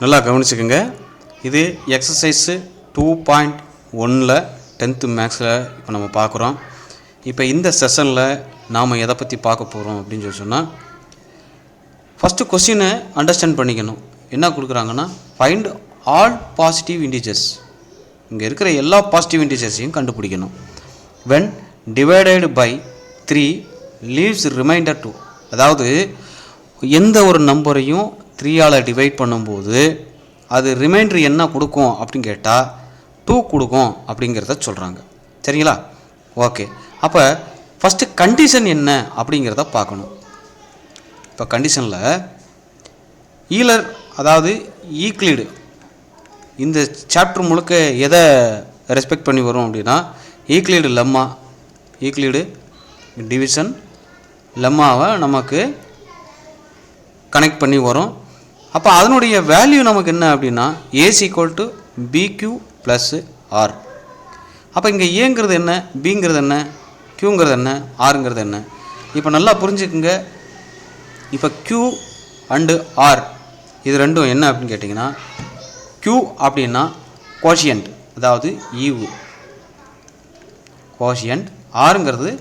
நல்லா கவனிச்சுக்கோங்க. இது எக்ஸசைஸ் 2.1ல் 10th மேக்ஸில் இப்போ நம்ம பார்க்குறோம். இப்போ இந்த செஷனில் நாம் எதை பற்றி பார்க்க போகிறோம் அப்படின்னு சொல்லி சொன்னால், ஃபஸ்ட்டு கொஸ்டினை அண்டர்ஸ்டாண்ட் பண்ணிக்கணும். என்ன கொடுக்குறாங்கன்னா, ஃபைண்ட் ஆல் பாசிட்டிவ் இன்டிஜர்ஸ். இங்கே இருக்கிற எல்லா பாசிட்டிவ் இன்டிஜர்ஸையும் கண்டுபிடிக்கணும். when divided by 3 leaves remainder 2. அதாவது எந்த ஒரு நம்பரையும் 3ஆல் டிவைட் பண்ணும்போது அது ரிமைண்டர் என்ன கொடுக்கும் அப்படின்னு கேட்டால் 2 கொடுக்கும் அப்படிங்கிறத சொல்கிறாங்க. சரிங்களா? ஓகே. அப்போ ஃபஸ்ட்டு கண்டிஷன் என்ன அப்படிங்கிறத பார்க்கணும். இப்போ கண்டிஷனில் ஈலர் அதாவது ஈக்ளிடு இந்த சாப்டர் முழுக்க எதை ரெஸ்பெக்ட் பண்ணி வரும் அப்படின்னா, ஈக்ளிடு லெம்மா, ஈக்ளிடு டிவிஷன் லெம்மாவை நமக்கு கனெக்ட் பண்ணி வரும். அப்போ அதனுடைய வேல்யூ நமக்கு என்ன அப்படின்னா, A is equal to B Q plus R. அப்போ இங்கே ஏங்கிறது என்ன, பிங்கிறது என்ன, க்யூங்கிறது என்ன, ஆருங்கிறது என்ன? இப்போ நல்லா புரிஞ்சுக்குங்க. இப்போ க்யூ அண்டு ஆர் இது ரெண்டும் என்ன அப்படின்னு கேட்டிங்கன்னா, க்யூ அப்படின்னா கோஷியன்ட், அதாவது ஈவு கோஷியன்ட். ஆருங்கிறது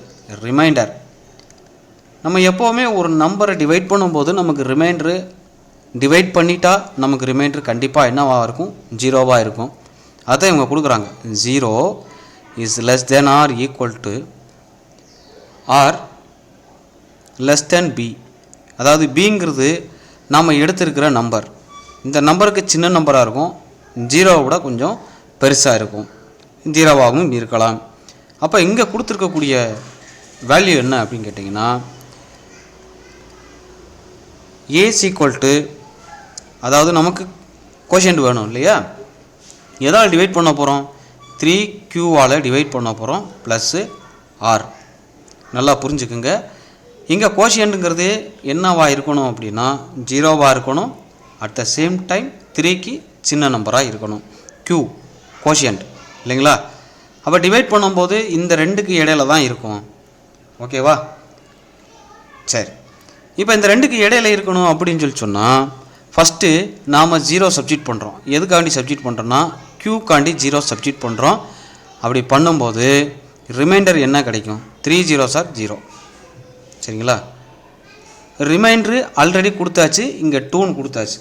ரிமைண்டர். நம்ம எப்போவுமே ஒரு நம்பரை டிவைட் பண்ணும்போது நமக்கு ரிமைண்டரு டிவைட் பண்ணிட்டா நமக்கு ரிமைண்டர் கண்டிப்பாக என்னவாக இருக்கும், 0வாக இருக்கும். அதை இவங்க கொடுக்குறாங்க. 0 is less than or equal to or less than B. அதாவது பிங்கிறது நாம் எடுத்திருக்கிற நம்பர். இந்த நம்பருக்கு சின்ன நம்பராக இருக்கும், 0வை விட கொஞ்சம் பெருசாக இருக்கும், 0வாகவும் இருக்கலாம். அப்போ இங்கே கொடுத்துருக்கக்கூடிய வேல்யூ என்ன அப்படின்னு கேட்டிங்கன்னா, ஏஸ் ஈக்குவல் டு, அதாவது நமக்கு கோஷியன்ட் வேணும் இல்லையா, எதால் டிவைட் பண்ண போகிறோம், 3Qவால் டிவைட் பண்ண போகிறோம் ப்ளஸ்ஸு ஆர். நல்லா புரிஞ்சுக்குங்க. இங்கே கோஷியன்ட்டுங்கிறது என்னவாக இருக்கணும் அப்படின்னா 0வாக இருக்கணும். அட் த சேம் டைம் 3க்கு சின்ன நம்பராக இருக்கணும். Q கோஷியன்ட் இல்லைங்களா? அப்போ டிவைட் பண்ணும்போது இந்த ரெண்டுக்கு இடையில தான் இருக்கும். ஓகேவா? சரி. இப்போ இந்த ரெண்டுக்கு இடையில இருக்கணும் அப்படின்னு சொல்லி சொன்னால், ஃபஸ்ட்டு நாம் 0 சப்ஸ்டிட் பண்ணுறோம். எதுக்காண்டி சப்ஸ்டிட் பண்ணுறோன்னா, க்யூக்காண்டி 0 சப்ஸ்டிட் பண்ணுறோம். அப்படி பண்ணும்போது ரிமைண்டர் என்ன கிடைக்கும், 3 zeros are 0. சரிங்களா? ரிமைண்டரு ஆல்ரெடி கொடுத்தாச்சு, இங்கே 2ன்னு கொடுத்தாச்சு.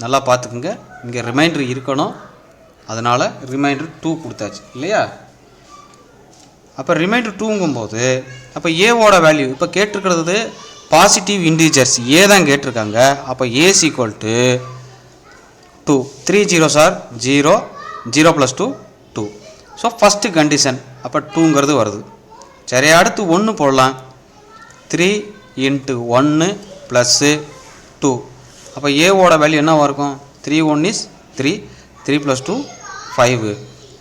நல்லா பார்த்துக்குங்க. இங்கே ரிமைண்டர் இருக்கணும், அதனால் ரிமைண்டர் 2 கொடுத்தாச்சு இல்லையா? அப்போ ரிமைண்டர் 2ங்கும்போது அப்போ ஏவோட வேல்யூ இப்போ கேட்டிருக்கிறது பாசிட்டிவ் இன்டிஜர்ஸ் ஏ தான் கேட்டிருக்காங்க. அப்போ A's equal to 2. 3 zeros are 0, 0 + 2 2. So first condition அப்போ 2ங்கிறது வருது. சரி, அடுத்து 1 போடலாம். 3 × 1 + 2. அப்போ ஏவோட வேல்யூ என்னவாக இருக்கும், 3 1 is 3, 3 + 2 5.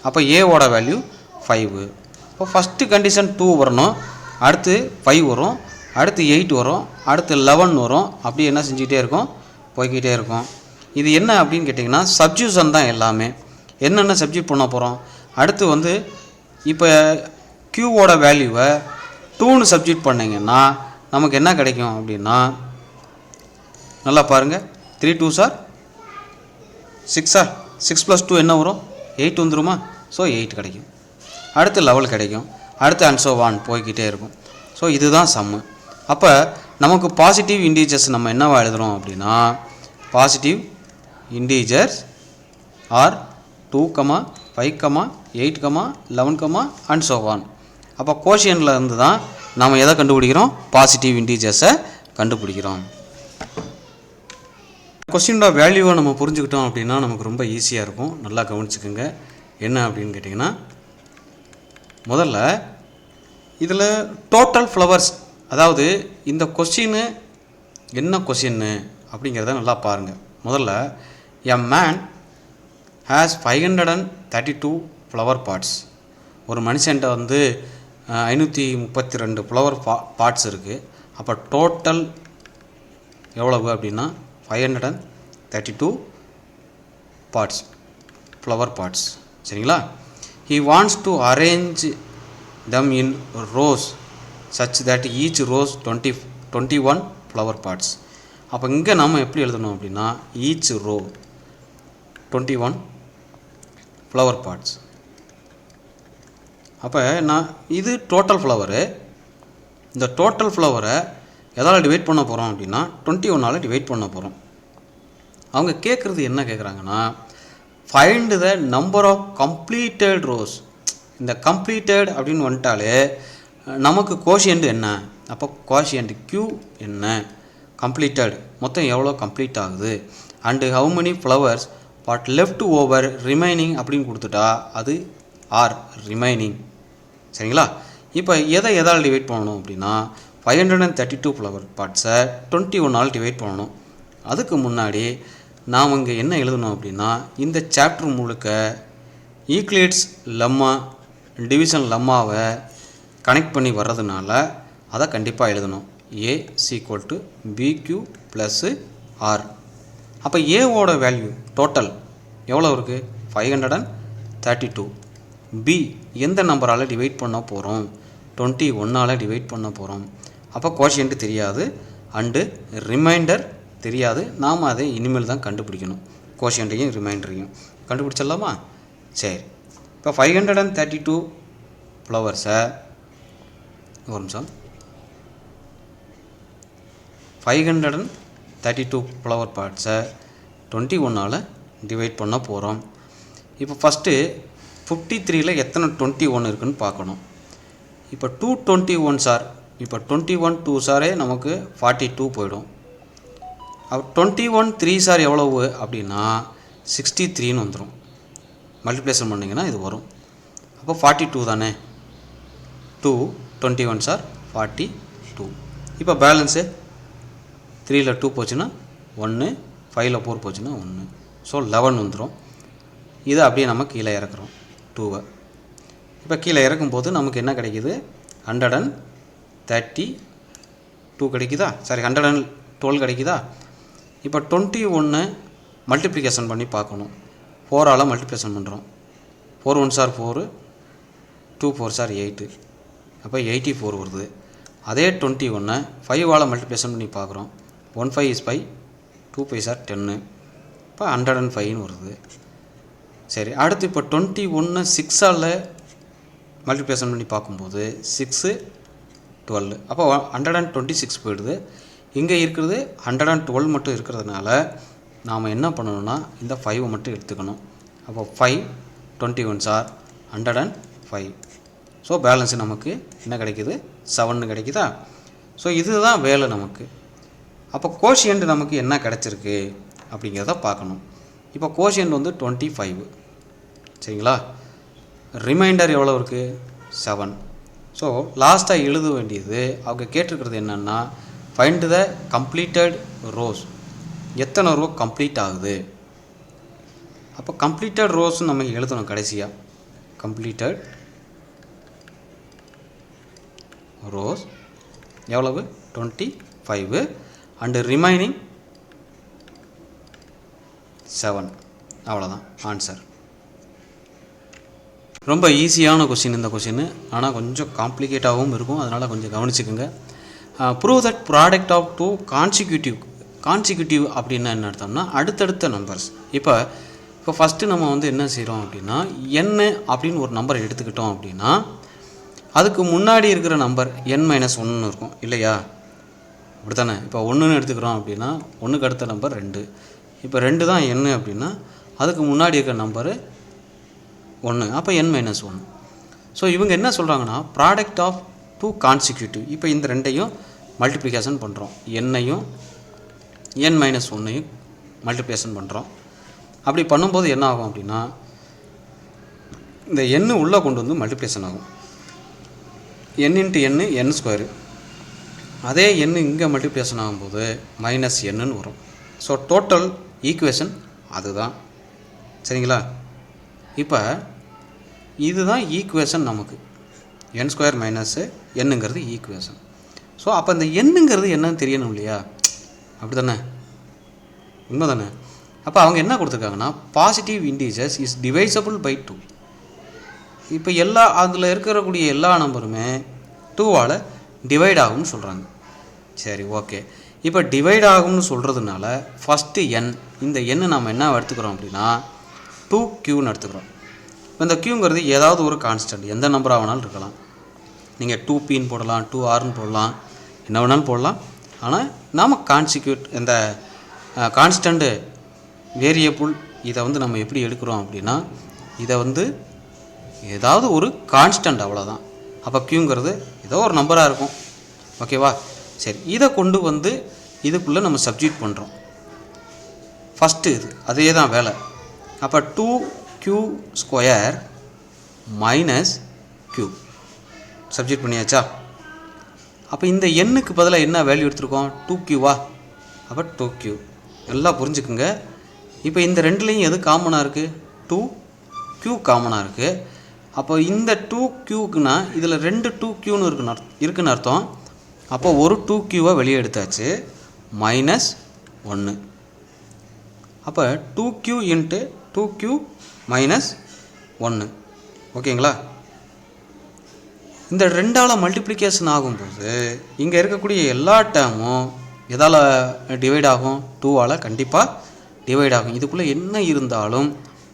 அப்போ ஏவோட வேல்யூ 5. இப்போ ஃபஸ்ட்டு கண்டிஷன் 2 வரணும், அடுத்து 5 வரும், அடுத்து 8 வரும், அடுத்து 11 வரும். அப்படி என்ன செஞ்சுக்கிட்டே இருக்கும், போய்கிட்டே இருக்கும். இது என்ன அப்படின்னு கேட்டிங்கன்னா சப்ஜூஷன் தான் எல்லாமே. என்னென்ன சப்ஜெக்ட் பண்ண போகிறோம், அடுத்து இப்போ க்யூவோட வேல்யூவை 2ன்னு சப்ஜெக்ட் பண்ணிங்கன்னா நமக்கு என்ன கிடைக்கும் அப்படின்னா, நல்லா பாருங்கள். 3 2s are 6, 6 + 2 என்ன வரும், 8 வந்துருமா? ஸோ 8 கிடைக்கும். அடுத்து 11 கிடைக்கும், அடுத்து அண்ட் ஸோ ஆன் போய்கிட்டே இருக்கும். ஸோ இதுதான் சம்மு. அப்போ நமக்கு பாசிட்டிவ் இன்டீஜர்ஸ் நம்ம என்னவா எழுதுகிறோம் அப்படின்னா, positive integers R 2, 5, 8, 11 and so on. அப்போ கோஷியன்ட்டில் இருந்து தான் நாம் எதை கண்டுபிடிக்கிறோம், பாசிட்டிவ் இன்டீஜர்ஸை கண்டுபிடிக்கிறோம். கொஸ்டினோட வேல்யூவை நம்ம புரிஞ்சுக்கிட்டோம் அப்படின்னா நமக்கு ரொம்ப ஈஸியாக இருக்கும். நல்லா கவனிச்சுக்கோங்க. என்ன அப்படின்னு கேட்டிங்கன்னா, முதல்ல இதில் டோட்டல் ஃப்ளவர்ஸ், அதாவது இந்த கொஸ்டின்னு என்ன கொஸ்டின்னு அப்படிங்கிறத நல்லா பாருங்கள். முதல்ல a man has 532 flower pots. ஒரு மனுஷன்ட்ட 532 ஃப்ளவர் பாட்ஸ் இருக்குது. அப்போ டோட்டல் எவ்வளவு அப்படின்னா 532 பாட்ஸ், ஃப்ளவர் பாட்ஸ். சரிங்களா? he wants to arrange them in rows such that each rows 21 flower pots. அப்போ இங்கே நாம் எப்படி எழுதணும் அப்படின்னா, each row 21 ஃப்ளவர் பார்ட்ஸ். அப்போ நான் இது டோட்டல் ஃப்ளவரு. இந்த டோட்டல் ஃப்ளவரை எதால் டிவைட் பண்ண போகிறோம் அப்படின்னா 21ஆல் டிவைட் பண்ண போகிறோம். அவங்க கேட்குறது என்ன கேட்குறாங்கன்னா, find the number of completed rows. இந்த கம்ப்ளீட்டட் அப்படின்னு வந்துட்டாலே நமக்கு கோஷியன்ட் என்ன, அப்போ கோஷியன்ட் Q என்ன, கம்ப்ளீட்டட் மொத்தம் எவ்வளோ கம்ப்ளீட் ஆகுது, and how many flowers what left over remaining அப்படின்னு கொடுத்துட்டா அது ஆர் ரிமைனிங். சரிங்களா? இப்போ எதால் டிவைட் பண்ணணும் அப்படின்னா 532 ஃப்ளவர் பார்ட்ஸை 21ஆல் டிவைட் பண்ணணும். அதுக்கு முன்னாடி நாம் இங்கே என்ன எழுதணும் அப்படின்னா, இந்த சாப்டர் முழுக்க ஈக்லிட்ஸ் லெம்மா டிவிஷன் லெம்மாவை கனெக்ட் பண்ணி வர்றதுனால அதை கண்டிப்பாக எழுதணும். A = BQ + R. அப்போ ஏவோட வேல்யூ டோட்டல் எவ்வளோ இருக்குது? 532. B எந்த நம்பரால் டிவைட் பண்ண போகிறோம்? 21ஆல் டிவைட் பண்ண போகிறோம். அப்போ கோஷியன்ட் தெரியாது அண்டு ரிமைண்டர் தெரியாது. நாம் அதை இனிமேல் தான் கண்டுபிடிக்கணும். கோஷியன்ட்டையும் ரிமைண்டரையும் கண்டுபிடிச்சிடலாமா? சரி, இப்போ 532 ஃப்ளவர்ஸை ஒரு நிமிஷம் 532 ஃப்ளவர் பார்ட்ஸை 21ஆல் டிவைட் பண்ண போகிறோம். இப்போ ஃபஸ்ட்டு 53ல் எத்தனை 21 இருக்குதுன்னு பார்க்கணும். இப்போ 221 சார், இப்போ 21 2 சாரே நமக்கு 42 போயிடும். அப்போ 21 3 சார் எவ்வளவு அப்படின்னா 63ன்னு வந்துடும். மல்டிப்ளேஷன் பண்ணிங்கன்னா இது வரும். அப்போ 42 தானே. 2 21 சார் 42. இப்போ பேலன்ஸு 3ல் 2 போச்சுன்னா 1, 5ல் 4 போச்சுன்னா 1. ஸோ 11 வந்துடும். இதை அப்படியே நம்ம கீழே இறக்குறோம் 2வை. இப்போ கீழே இறக்கும்போது நமக்கு என்ன கிடைக்கிது? 132 கிடைக்குதா? சாரி 112 கிடைக்குதா? இப்போ 21 மல்டிப்ளிகேஷன் பண்ணி பார்க்கணும். 4ஆல் மல்டிப்ளிகேஷன் பண்ணுறோம். 4 1 சார் 4, 2 4 சார் 8, அப்போ 84 வருது. அதே 21 5ஆல் மல்டிப்ளிகேஷன் பண்ணி பார்க்குறோம். 1 5 is 5, 2 5 சார் 10, இப்போ 105ன்னு வருது. சரி, அடுத்து இப்போ 21 6ஆல் மல்டிப்ளிகேஷன் பண்ணி பார்க்கும்போது 6 12, அப்போ 126 போயிடுது. இங்கே இருக்கிறது 112 மட்டும் இருக்கிறதுனால நாம் என்ன பண்ணணும்னா இந்த 5 மட்டும் எடுத்துக்கணும். அப்போ 5 21 சார் 105. ஸோ பேலன்ஸு நமக்கு என்ன கிடைக்கிது? 7 கிடைக்குதா? ஸோ இதுதான் வேலை நமக்கு. அப்போ கோஷியன்ட் நமக்கு என்ன கிடச்சிருக்கு அப்படிங்கிறத பார்க்கணும். இப்போ கோஷியன்ட் வந்து 25. சரிங்களா? ரிமைண்டர் எவ்வளோ இருக்குது? 7. ஸோ லாஸ்ட்டாக எழுத வேண்டியது அவங்க கேட்டிருக்கிறது என்னென்னா, ஃபைண்ட் த கம்ப்ளீட்டட் ரோஸ். எத்தனை ரோ கம்ப்ளீட் ஆகுது? அப்போ கம்ப்ளீட்டட் ரோஸ் நம்ம எழுதணும் கடைசியாக. கம்ப்ளீட்டட் ரோஸ் எவ்வளவு? 25 அண்டு ரிமைனிங் 7. அவ்வளோதான் ஆன்சர். ரொம்ப ஈஸியான கொஷின் இந்த கொஷின், ஆனால் கொஞ்சம் காம்ப்ளிகேட்டாகவும் இருக்கும். அதனால் கொஞ்சம் கவனிச்சுக்குங்க. Prove that product of 2 consecutive அப்படின்னா என்ன அர்த்தம்னா அடுத்தடுத்த நம்பர்ஸ். இப்போ ஃபஸ்ட்டு நம்ம வந்து என்ன செய்கிறோம் அப்படின்னா n அப்படின்னு ஒரு நம்பர் எடுத்துக்கிட்டோம் அப்படின்னா அதுக்கு முன்னாடி இருக்கிற நம்பர் n-1 இருக்கும் இல்லையா? அப்படி தானே? இப்போ 1ன்னு எடுத்துக்கிறோம் அப்படின்னா 1க்கு அடுத்த நம்பர் 2. இப்போ 2 தான் n அப்படின்னா அதுக்கு முன்னாடி இருக்கிற நம்பரு 1, அப்போ n-1. ஸோ இவங்க என்ன சொல்கிறாங்கன்னா ப்ராடக்ட் ஆஃப் 2 கான்சிக்யூட்டிவ். இப்போ இந்த ரெண்டையும் மல்டிப்ளிகேஷன் பண்ணுறோம். n-ஐயும் n-1ஐயும் மல்டிப்ளிகேஷன் பண்ணுறோம். அப்படி பண்ணும்போது என்ன ஆகும் அப்படின்னா இந்த n உள்ளே கொண்டு வந்து மல்டிப்ளிகேஷன் ஆகும். n × n n². அதே n இங்கே மல்டிப்ளிகேஷன் ஆகும்போது -nன்னு வரும். ஸோ டோட்டல் ஈக்குவேஷன் அதுதான். சரிங்களா? இப்போ இதுதான் ஈக்குவேஷன் நமக்கு. n² - nங்கிறது equation. ஸோ அப்போ இந்த nங்கிறது என்னன்னு தெரியணும் இல்லையா? அப்படி தானே? உண்மை தானே? அப்போ அவங்க என்ன கொடுத்துருக்காங்கன்னா positive integers is divisible by 2. இப்போ அதில் இருக்கக்கூடிய எல்லா நம்பருமே 2ஆல் டிவைட் ஆகும்னு சொல்கிறாங்க. சரி, ஓகே. இப்போ டிவைட் ஆகும்னு சொல்கிறதுனால ஃபஸ்ட்டு n, இந்த n நம்ம என்ன எடுத்துக்கிறோம் அப்படின்னா 2q எடுத்துக்கிறோம். இப்போ இந்த qங்கிறது ஏதாவது ஒரு கான்ஸ்டன்ட், எந்த நம்பராக வேணாலும் இருக்கலாம். நீங்கள் 2pன்னு போடலாம், 2rன்னு போடலாம், என்ன வேணாலும் போடலாம். ஆனால் நாம் இந்த கான்ஸ்டன்ட் வேரியபிள் இதை நம்ம எப்படி எடுக்கிறோம் அப்படின்னா, இதை ஏதாவது ஒரு கான்ஸ்டன்ட், அவ்வளோதான். அப்போ qங்கிறது ஏதோ ஒரு நம்பராக இருக்கும். ஓகேவா? சரி, இதை கொண்டு இதுக்குள்ளே நம்ம சப்ஸ்டிட்யூட் பண்ணுறோம். ஃபஸ்ட்டு இது அதே தான் வேலை. அப்போ 2q² மைனஸ் q சப்ஸ்டிட்யூட் பண்ணியாச்சா? அப்போ இந்த எண்ணுக்கு பதிலாக என்ன வேல்யூ எடுத்துருக்கோம்? 2qவா? அப்போ 2q. நல்லா புரிஞ்சுக்குங்க. இப்போ இந்த ரெண்டுலேயும் எது காமனாக இருக்குது? 2q காமனாக இருக்குது. அப்போ இந்த 2qக்குன்னா இதில் 2 2qன்னு இருக்குன்னு அர்த்தம். அப்போ ஒரு 2qவை வெளியே எடுத்தாச்சு, மைனஸ் 1. அப்போ 2q இன்ட்டு 2q மைனஸ் 1. ஓகேங்களா? இந்த 2ஆல் மல்டிப்ளிகேஷன் ஆகும்போது இங்கே இருக்கக்கூடிய எல்லா டேர்மும் எதால் டிவைட் ஆகும்? 2ஆல் கண்டிப்பாக டிவைட் ஆகும். இதுக்குள்ளே என்ன இருந்தாலும்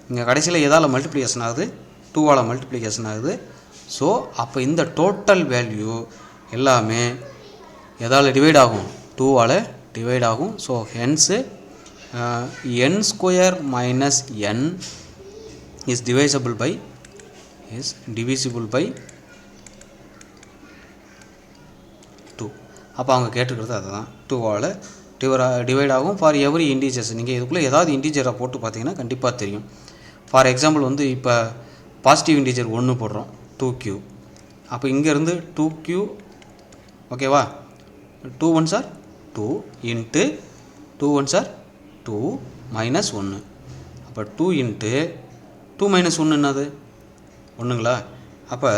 இங்கே கடைசியில் எதால் மல்டிப்ளிகேஷன் ஆகுது? 2ஆல் மல்டிப்ளிகேஷன் ஆகுது. ஸோ அப்போ இந்த டோட்டல் வேல்யூ எல்லாமே எதால் டிவைட் ஆகும்? 2ஆல் டிவைட் ஆகும். So hence n² minus n is divisible by 2. அப்போ அவங்க கேட்டுக்கிறது அதுதான், 2ஆல் டிவைட் ஆகும் ஃபார் எவ்ரி இன்டீஜர்ஸ். நீங்கள் இதுக்குள்ளே ஏதாவது இன்டீஜரை போட்டு பார்த்தீங்கன்னா கண்டிப்பாக தெரியும். ஃபார் எக்ஸாம்பிள் இப்போ பாசிட்டிவ் இன்டீஜர் 1 போடுறோம், 2q. அப்போ இங்கேருந்து 2q, ஓகேவா? 2 1s are 2 into 2 1s are 2 minus 1. அப்போ 2 இன்ட்டு 2 மைனஸ் 1 என்னது? ஒன்றுங்களா? அப்போ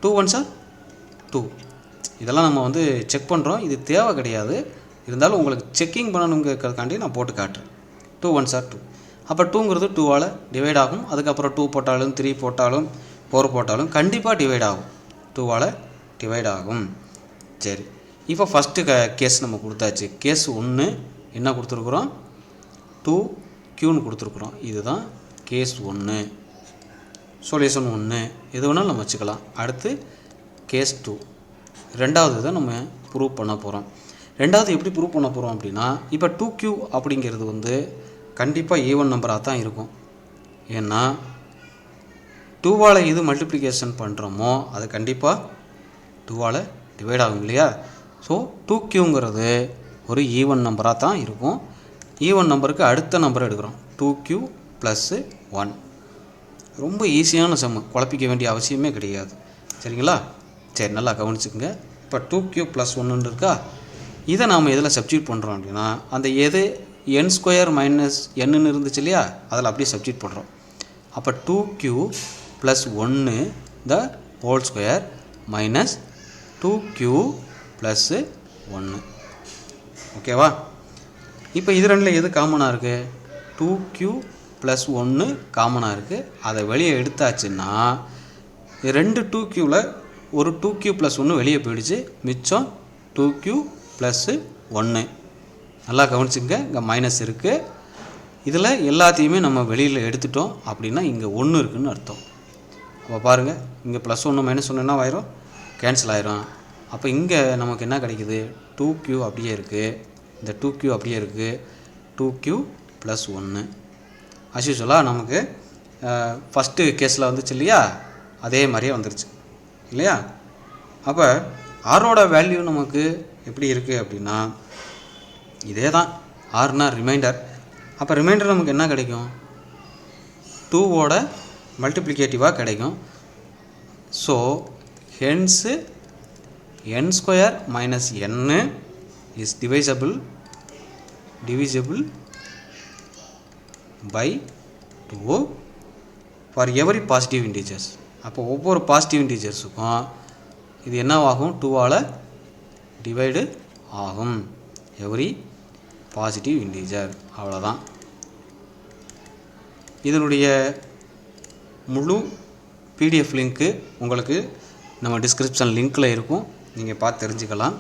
2 1s are 2. இதெல்லாம் நம்ம செக் பண்ணுறோம். இது தேவை கிடையாது, இருந்தாலும் உங்களுக்கு செக்கிங் பண்ணணுங்கிறதுக்காண்டி நான் போட்டு காட்டுறேன். 2 1s are 2. அப்போ 2ங்கிறது 2ஆல் டிவைட் ஆகும். அதுக்கப்புறம் 2 போட்டாலும் 3 போட்டாலும் 4 போட்டாலும் கண்டிப்பாக டிவைட் ஆகும், 2ஆல் டிவைட் ஆகும். சரி, இப்போ ஃபஸ்ட்டு கேஸ் நம்ம கொடுத்தாச்சு. கேஸ் 1 என்ன கொடுத்துருக்குறோம்? 2qன்னு கொடுத்துருக்குறோம். இதுதான் கேஸ் 1, சொல்யூஷன் 1. எது வேணாலும் நம்ம வச்சுக்கலாம். அடுத்து கேஸ் 2, ரெண்டாவது இதை நம்ம ப்ரூவ் பண்ண போகிறோம். ரெண்டாவது எப்படி ப்ரூவ் பண்ண போகிறோம் அப்படின்னா, இப்போ 2q அப்படிங்கிறது கண்டிப்பாக ஈவன் நம்பராக தான் இருக்கும். ஏன்னா 2ஆல் இது மல்டிப்ளிகேஷன் பண்ணுறோமோ அது கண்டிப்பாக 2ஆல் டிவைட் ஆகும் இல்லையா? ஸோ 2qங்கிறது ஒரு ஈவன் நம்பராக தான் இருக்கும். ஈவன் நம்பருக்கு அடுத்த நம்பரை எடுக்கிறோம், 2q + 1. ரொம்ப ஈஸியான சம்மு, குழப்பிக்க வேண்டிய அவசியமே கிடையாது. சரிங்களா? சரி, நல்லா கவனிச்சுக்குங்க. இப்போ 2q + 1 இருக்கா, இதை நாம் எதில் சப்ஸ்டிட்யூட் பண்ணுறோம் அப்படின்னா, அந்த எது n² மைனஸ் nன்னு இருந்துச்சு இல்லையா, அதில் அப்படியே சப்ஸ்டிட்யூட் பண்ணுறோம். அப்போ 2q + 1 the whole square minus 2q + 1. ஓகேவா? இப்போ இது ரெண்டில் எது காமனாக இருக்குது? 2q + 1 காமனாக இருக்குது. அதை வெளியே எடுத்தாச்சுன்னா 2 2qவில் ஒரு 2q + 1 வெளியே போயிடுச்சு, மிச்சம் 2q + 1. நல்லா கவனிச்சுங்க, இங்கே மைனஸ் இருக்குது. இதில் எல்லாத்தையுமே நம்ம வெளியில் எடுத்துட்டோம் அப்படின்னா இங்கே 1 இருக்குதுன்னு அர்த்தம். அப்போ பாருங்கள், இங்கே +1 -1 என்ன ஆயிரும்? கேன்சல் ஆயிரும். அப்போ இங்கே நமக்கு என்ன கிடைக்குது? 2q அப்படியே இருக்குது, இந்த 2q அப்படியே இருக்குது, 2q + 1. அஸ்யூஷுவலாக நமக்கு ஃபஸ்ட்டு கேஸில் வந்துச்சு இல்லையா, அதே மாதிரியே வந்துருச்சு இல்லையா? அப்போ ஆரோட வேல்யூ நமக்கு எப்படி இருக்குது அப்படின்னா, இதே தான். ஆர்னா ரிமைண்டர். அப்போ ரிமைண்டர் நமக்கு என்ன கிடைக்கும்? 2ஓட மல்டிப்ளிகேட்டிவாக கிடைக்கும். So hence n² minus n is divisible by 2 for every positive integers. அப்போ ஒவ்வொரு பாசிட்டிவ் இன்டீஜர்ஸுக்கும் இது என்னவாகும்? 2ஆல் டிவைடு ஆகும், எவரி பாசிட்டிவ் இன்டீஜர். அவ்வளோதான். இதனுடைய முழு பிடிஎஃப் லிங்க்கு உங்களுக்கு நம்ம டிஸ்கிரிப்ஷன் லிங்க்கில் இருக்கும், நீங்கள் பார்த்து தெரிஞ்சுக்கலாம்.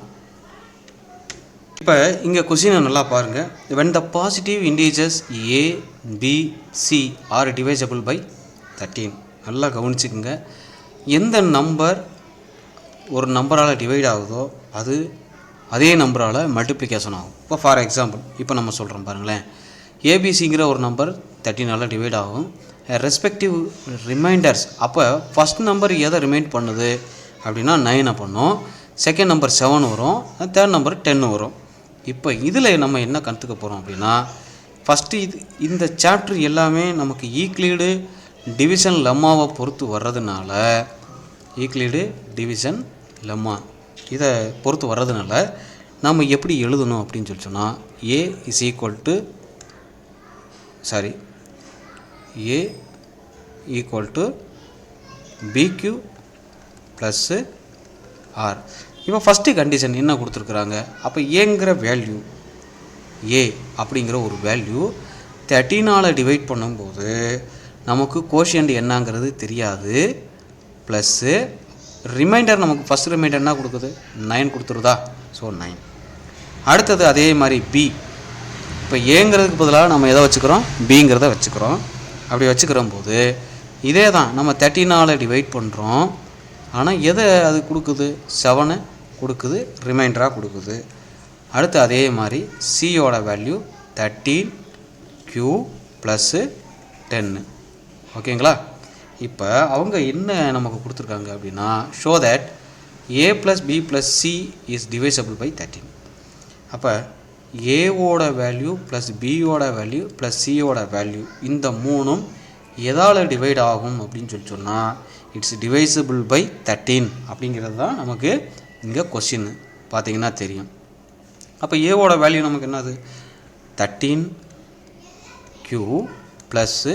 இப்போ இங்கே கொஸ்டினை நல்லா பாருங்கள். when the positive integers a b c are divisible by 13. நல்லா கவனிச்சுக்குங்க. எந்த நம்பர் ஒரு நம்பரால் டிவைட் ஆகுதோ அது அதே நம்பரால் மல்டிப்ளிகேஷன் ஆகும். இப்போ ஃபார் எக்ஸாம்பிள் இப்போ நம்ம சொல்கிறோம் பாருங்களேன், ஏபிசிங்கிற ஒரு நம்பர் 13 டிவைட் ஆகும். ரெஸ்பெக்டிவ் ரிமைண்டர்ஸ் அப்போ ஃபஸ்ட் நம்பர் எதை ரிமைண்ட் பண்ணுது அப்படின்னா 9 பண்ணும், செகண்ட் நம்பர் 7 வரும், தேர்ட் நம்பர் 10 வரும். இப்போ இதில் நம்ம என்ன கற்றுக்க போகிறோம் அப்படின்னா, ஃபஸ்ட்டு இந்த சாப்டர் எல்லாமே நமக்கு ஈக்ளீடு டிவிஷன் லெம்மாவை பொறுத்து வர்றதுனால, ஈக்ளீடு டிவிஷன் லெம்மா இதை பொறுத்து வர்றதுனால நம்ம எப்படி எழுதணும் அப்படின்னு சொல்லி சொன்னால், A is equal to A equal to B Q plus R. இப்போ ஃபஸ்ட்டு கண்டிஷன் என்ன கொடுத்துருக்குறாங்க, அப்போ ஏங்கிற வேல்யூ ஏ அப்படிங்கிற ஒரு வேல்யூ 13 டிவைட் பண்ணும்போது நமக்கு கோஷியன்ட் என்னங்கிறது தெரியாது. ப்ளஸ்ஸு ரிமைண்டர் நமக்கு ஃபஸ்ட் ரிமைண்டர் என்ன கொடுக்குது 9 கொடுத்துருதா, ஸோ 9. அடுத்தது அதே மாதிரி பி. இப்போ ஏங்கிறதுக்கு பதிலாக நம்ம எதை வச்சுக்கிறோம், பிங்கிறத வச்சுக்கிறோம். அப்படி வச்சுக்கிற போது இதே தான் நம்ம 13 டிவைட் பண்ணுறோம். ஆனால் எதை அது கொடுக்குது, 7 கொடுக்குது, ரிமைண்டராக கொடுக்குது. அடுத்து அதே மாதிரி சியோட வேல்யூ 13Q ப்ளஸ்ஸு 10. ஓகேங்களா? இப்போ அவங்க என்ன நமக்கு கொடுத்துருக்காங்க அப்படின்னா, show that A plus B plus C is divisible by 13. அப்போ ஏவோட வேல்யூ ப்ளஸ் பியோட வேல்யூ ப்ளஸ் சியோட வேல்யூ இந்த மூணும் எதால் டிவைட் ஆகும் அப்படின்னு சொல்லி சொன்னால், இட்ஸ் டிவைசபிள் பை 13 அப்படிங்கிறது தான் நமக்கு இங்கே கொஸ்டின் பார்த்தீங்கன்னா தெரியும். அப்போ ஏவோட வேல்யூ நமக்கு என்னது 13Q ப்ளஸ்ஸு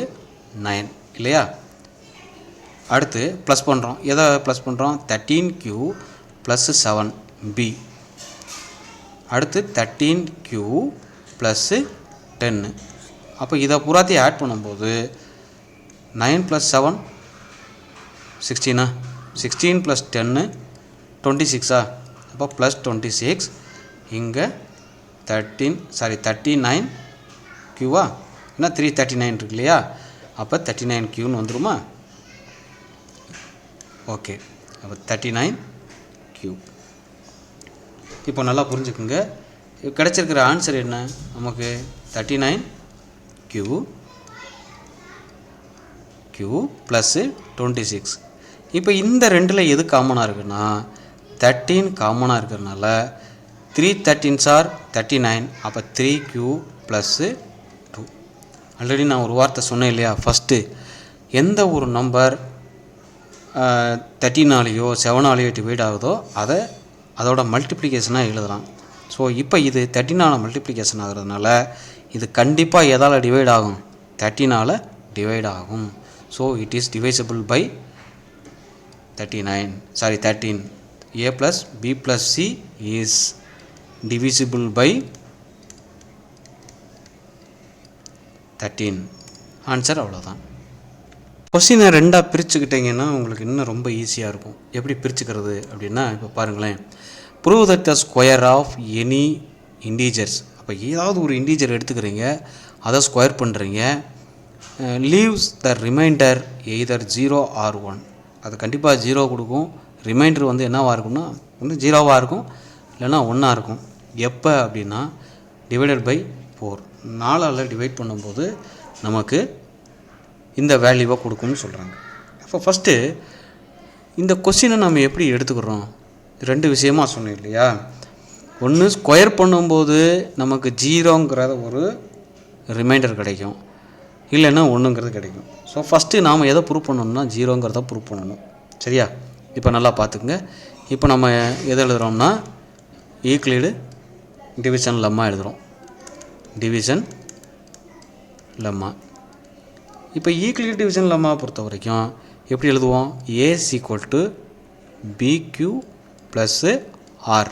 9 இல்லையா? அடுத்து ப்ளஸ் பண்ணுறோம், எதை ப்ளஸ் பண்ணுறோம், 13Q ப்ளஸ்ஸு 7B. அடுத்து 13Q ப்ளஸ்ஸு 10. அப்போ இதை பூராத்தையும் ஆட் பண்ணும்போது 9 + 7 16. 16 + 10 26. அப்போ ப்ளஸ் 26. இங்கே 39 Qவா, ஏன்னா 339 இருக்கு இல்லையா? அப்போ 39 Qன்னு வந்துருமா? ஓகே, அப்போ 39 Q. இப்போ நல்லா புரிஞ்சுக்குங்க, கிடச்சிருக்கிற ஆன்சர் என்ன நமக்கு 39 Q ப்ளஸ்ஸு 26. இப்போ இந்த ரெண்டில் எது காமனாக இருக்குன்னா 13 காமனாக இருக்கிறதுனால 3 13s are 39. அப்போ 3Q ப்ளஸ்ஸு 2. ஆல்ரெடி நான் ஒரு வார்த்தை சொன்னேன் இல்லையா, ஃபஸ்ட்டு எந்த ஒரு நம்பர் 13 7 டிவைட் ஆகுதோ அதோட மல்டிப்ளிகேஷனாக எழுதலாம். ஸோ இப்போ இது 13 மல்டிப்ளிகேஷன் ஆகிறதுனால இது கண்டிப்பாக எதால் டிவைட் ஆகும், 13 டிவைட் ஆகும். So it is divisible by 13. A plus B plus C is divisible by 13. Answer அவ்வளோதான். கொஸ்டினை ரெண்டாக பிரிச்சுக்கிட்டிங்கன்னா உங்களுக்கு இன்னும் ரொம்ப ஈஸியாக இருக்கும். எப்படி பிரிச்சுக்கிறது அப்படின்னா, இப்போ பாருங்களேன், prove that the square of any integers. அப்போ ஏதாவது ஒரு இன்டீஜர் எடுத்துக்கிறீங்க, அதை ஸ்கொயர் பண்ணுறீங்க, leaves the remainder either 0 or 1. அது கண்டிப்பாக 0 கொடுக்கும். ரிமைண்டர் வந்து என்னவாக இருக்கும்னா ஒன்று 0வாக இருக்கும், இல்லைன்னா 1ஆக இருக்கும். எப்போ அப்படின்னா டிவைடட் பை 4. 4 டிவைட் பண்ணும்போது நமக்கு இந்த வேல்யூவை கொடுக்கும்னு சொல்கிறாங்க. அப்போ ஃபஸ்ட்டு இந்த கொஸ்டினை நம்ம எப்படி எடுத்துக்கிறோம், 2 விஷயமாக சொன்னோம் இல்லையா? ஒன்று ஸ்கொயர் பண்ணும்போது நமக்கு 0ங்கிற ஒரு ரிமைண்டர் கிடைக்கும், இல்லைன்னா 1ங்கிறது கிடைக்கும். ஸோ ஃபஸ்ட்டு நாம் எதை ப்ரூவ் பண்ணணும்னா 0ங்கிறத ப்ரூவ் பண்ணணும். சரியா? இப்போ நல்லா பார்த்துக்குங்க. இப்போ நம்ம எதை எழுதுகிறோம்னா ஈக்ளீடு டிவிஷன் லெம்மா எழுதுகிறோம். Division lemma. இப்போ ஈக்ளீடு டிவிஷன் லெம்மா பொறுத்த வரைக்கும் எப்படி எழுதுவோம், A = BQ ப்ளஸ்ஸு R.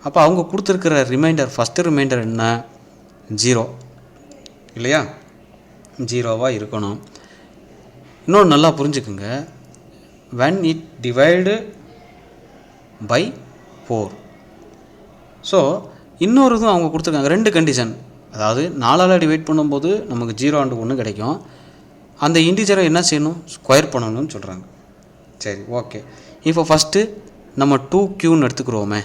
அப்போ அவங்க கொடுத்துருக்கிற ரிமைண்டர் ஃபஸ்ட்டு ரிமைண்டர் என்ன, 0 இல்லையா? 0வாக இருக்கணும். இன்னொன்று நல்லா புரிஞ்சுக்குங்க, when it divided by 4. So இன்னொரு இதுவும் அவங்க கொடுத்துருக்காங்க, 2 கண்டிஷன். அதாவது 4ஆல் டிவைட் பண்ணும்போது நமக்கு 0 அண்டு 1 கிடைக்கும். அந்த இன்டிஜரை என்ன செய்யணும், ஸ்கொயர் பண்ணணும்னு சொல்கிறாங்க. சரி, ஓகே. இப்போ ஃபஸ்ட்டு நம்ம 2Qன்னு எடுத்துக்கிறோமே,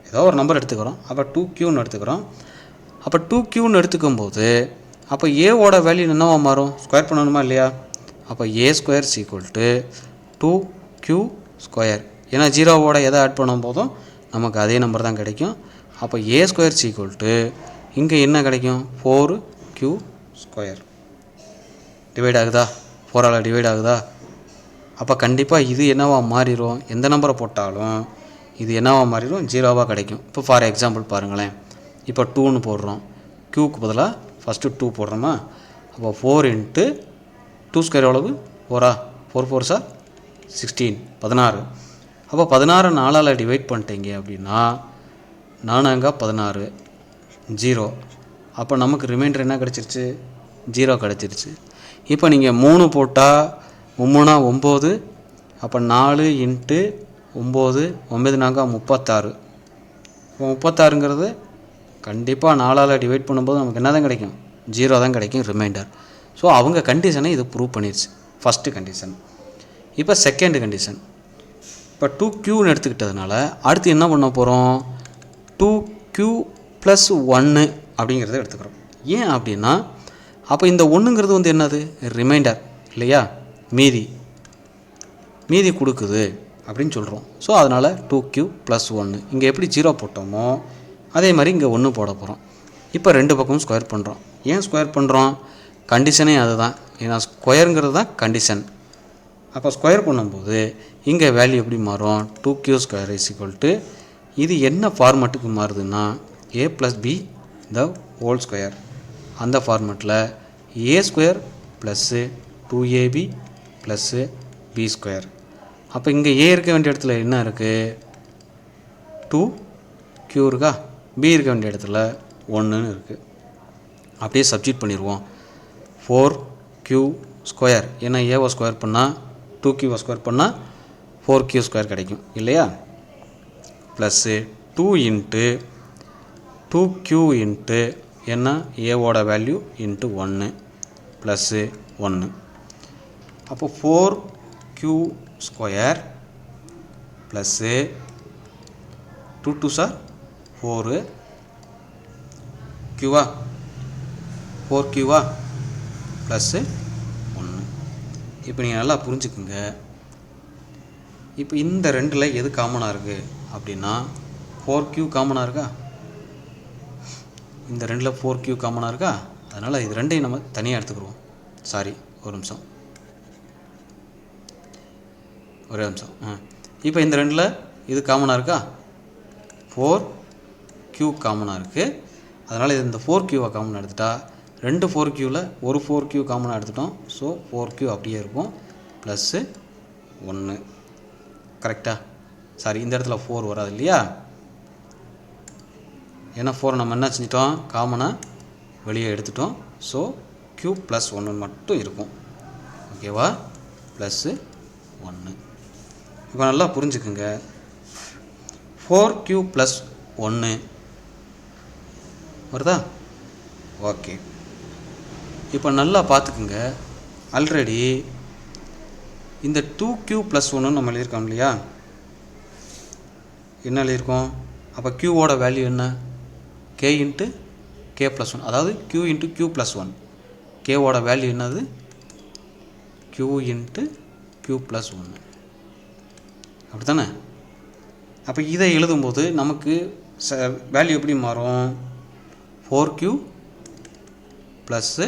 ஏதோ ஒரு நம்பர் எடுத்துக்கிறோம். அப்போ 2Qன்னு எடுத்துக்கிறோம். அப்போ 2Qன்னு எடுத்துக்கும்போது அப்போ ஏவோட வேல்யூ என்னவா மாறும், ஸ்கொயர் பண்ணணுமா இல்லையா? அப்போ A square equal to 2Q square. ஏன்னா 0வோட எதை ஆட் பண்ணும் போதும் நமக்கு அதே நம்பர் தான் கிடைக்கும். அப்போ ஏ ஸ்கொயர் ஈக்குவல் டு இங்கே என்ன கிடைக்கும், 4Q ஸ்கொயர். டிவைட் ஆகுதா, 4ஆல் டிவைட் ஆகுதா? அப்போ கண்டிப்பாக இது என்னவா மாறிடும், எந்த நம்பரை போட்டாலும் இது என்னவா மாறிடும், 0வாக கிடைக்கும். இப்போ ஃபார் எக்ஸாம்பிள் பாருங்களேன், இப்போ 2ன்னு போடுறோம், க்யூக்கு பதிலாக ஃபஸ்ட்டு 2 போடுறோமா. அப்போ 4 × 2 ஸ்கொயர் எவ்வளவு, 4ஆ, 4 4 சார் 16, 16. அப்போ 16 4ஆல் டிவைட் பண்ணிட்டீங்க அப்படின்னா 4 16, 0. அப்போ நமக்கு ரிமைண்டர் என்ன கிடச்சிருச்சு, 0 கிடச்சிருச்சு. இப்போ நீங்கள் 3 போட்டால் 3 9. அப்போ 4 × 9, 9 4 36. இப்போ 36ங்கிறது கண்டிப்பாக 4ஆல் டிவைட் பண்ணும்போது நமக்கு என்ன தான் கிடைக்கும், 0 தான் கிடைக்கும் ரிமைண்டர். ஸோ அவங்க கண்டிஷனை இது ப்ரூவ் பண்ணிடுச்சு, ஃபஸ்ட்டு கண்டிஷன். இப்போ செகண்ட் கண்டிஷன், இப்போ 2Qன்னு எடுத்துக்கிட்டதுனால அடுத்து என்ன பண்ண போகிறோம், 2Q + 1 அப்படிங்கிறத எடுத்துக்கிறோம். ஏன் அப்படின்னா அப்போ இந்த 1ங்கிறது வந்து என்னது, ரிமைண்டர் இல்லையா, மீதி கொடுக்குது அப்படின்னு சொல்கிறோம். ஸோ அதனால் 2Q + 1. இங்கே எப்படி 0 போட்டோமோ அதே மாதிரி இங்கே 1 போட போகிறோம். இப்போ 2 பக்கமும் ஸ்கொயர் பண்ணுறோம். ஏன் ஸ்கொயர் பண்ணுறோம், கண்டிஷனே அதுதான். ஏன்னா ஸ்கொயருங்கிறது தான் கண்டிஷன். அப்போ ஸ்கொயர் பண்ணும்போது இங்கே வேல்யூ எப்படி மாறும், 2Q ஸ்கொயர் = இது என்ன ஃபார்மெட்டுக்கு மாறுதுன்னா a + b the whole square. அந்த ஃபார்மெட்டில் a square + 2ab + b square. அப்போ இங்கே a இருக்க வேண்டிய இடத்துல என்ன இருக்குது, 2Q இருக்கா, b இருக்க வேண்டிய இடத்துல 1ன்னு இருக்குது. அப்படியே சப்ஸ்டிட் பண்ணிடுவோம். 4Q ஸ்கொயர், ஏன்னா ஏவை ஸ்கொயர் பண்ணால் 2Qவை ஸ்கொயர் பண்ணால் 4Q ஸ்கொயர் கிடைக்கும் இல்லையா, ப்ளஸ்ஸு 2 × 2Q × என்ன ஏவோட வேல்யூ × 1 ப்ளஸ்ஸு 1. அப்போ 4Q ஸ்கொயர் ப்ளஸ்ஸு 2 2 சார் 4 Qவா, 4Qவா ப்ளஸ்ஸு 1. இப்போ நீங்கள் நல்லா புரிஞ்சுக்குங்க. இப்போ இந்த 2ல் எது காமனாக இருக்குது அப்படின்னா 4Q காமனாக இருக்கா, இந்த 2ல் 4Q காமனாக இருக்கா. அதனால் இது 2ஐயும் நம்ம தனியாக எடுத்துக்கிடுவோம். சாரி, ஒரு நிமிஷம், ஒரே நிமிஷம். இப்போ இந்த 2ல் இது காமனாக இருக்கா, 4Q காமனாக இருக்குது. அதனால் இது இந்த 4Qவை காமனாக எடுத்துட்டா 2 4Qவில் ஒரு 4Q காமனாக எடுத்துட்டோம். ஸோ 4Q அப்படியே இருக்கும் ப்ளஸ்ஸு 1. கரெக்டாக, சாரி இந்த இடத்துல 4 வராது இல்லையா, ஏன்னா 4 நம்ம என்ன செஞ்சிட்டோம், காமனாக வெளியே எடுத்துட்டோம். ஸோ Q + 1 மட்டும் இருக்கும். ஓகேவா, ப்ளஸ்ஸு 1. இப்போ நல்லா புரிஞ்சுக்குங்க. 4Q + 1 வருதா, ஓகே. இப்போ நல்லா பார்த்துக்குங்க. ஆல்ரெடி இந்த 2Q + 1 நம்ம எழுதியிருக்கோம் இல்லையா, என்ன எழுதியிருக்கோம், அப்போ Qவோட வேல்யூ என்ன, K × K + 1, அதாவது Q × Q + 1. Kவோட வேல்யூ என்னது, Q × Q + 1, அப்படி தானே. அப்போ இதை எழுதும்போது நமக்கு வேல்யூ எப்படி மாறும், 4Q ப்ளஸ்ஸு,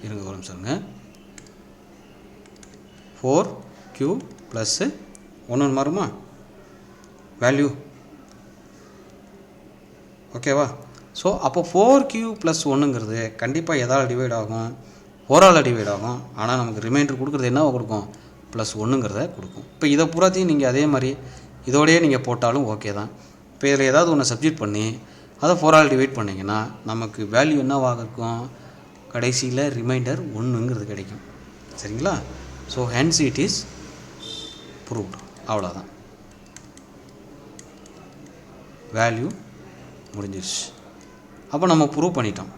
இருங்க ஒரு நிமிஷங்க, 4Q ப்ளஸ்ஸு 1 மாறுமா வேல்யூ, ஓகேவா. ஸோ அப்போ 4Q + 1ங்கிறது கண்டிப்பாக எதால் டிவைட் ஆகும், 4ஆல் டிவைட் ஆகும். ஆனால் நமக்கு ரிமைண்டர் கொடுக்குறது என்னவா கொடுக்கும், +1ங்கிறத கொடுக்கும். இப்போ இதை பூராத்தையும் நீங்கள் அதே மாதிரி இதோடையே நீங்கள் போட்டாலும் ஓகே தான். இப்போ இதில் ஏதாவது ஒன்று சப்ஸ்டிட் பண்ணி அதை 4ஆல் டிவைட் பண்ணிங்கன்னா நமக்கு வேல்யூ என்னவாக இருக்கும், கடைசியில் ரிமைண்டர் 1ங்கிறது கிடைக்கும். சரிங்களா. So hence it is proved, அவ்வளோதான். வேல்யூ முடிஞ்சிருச்சு. அப்போ நம்ம ப்ரூவ் பண்ணிட்டோம்.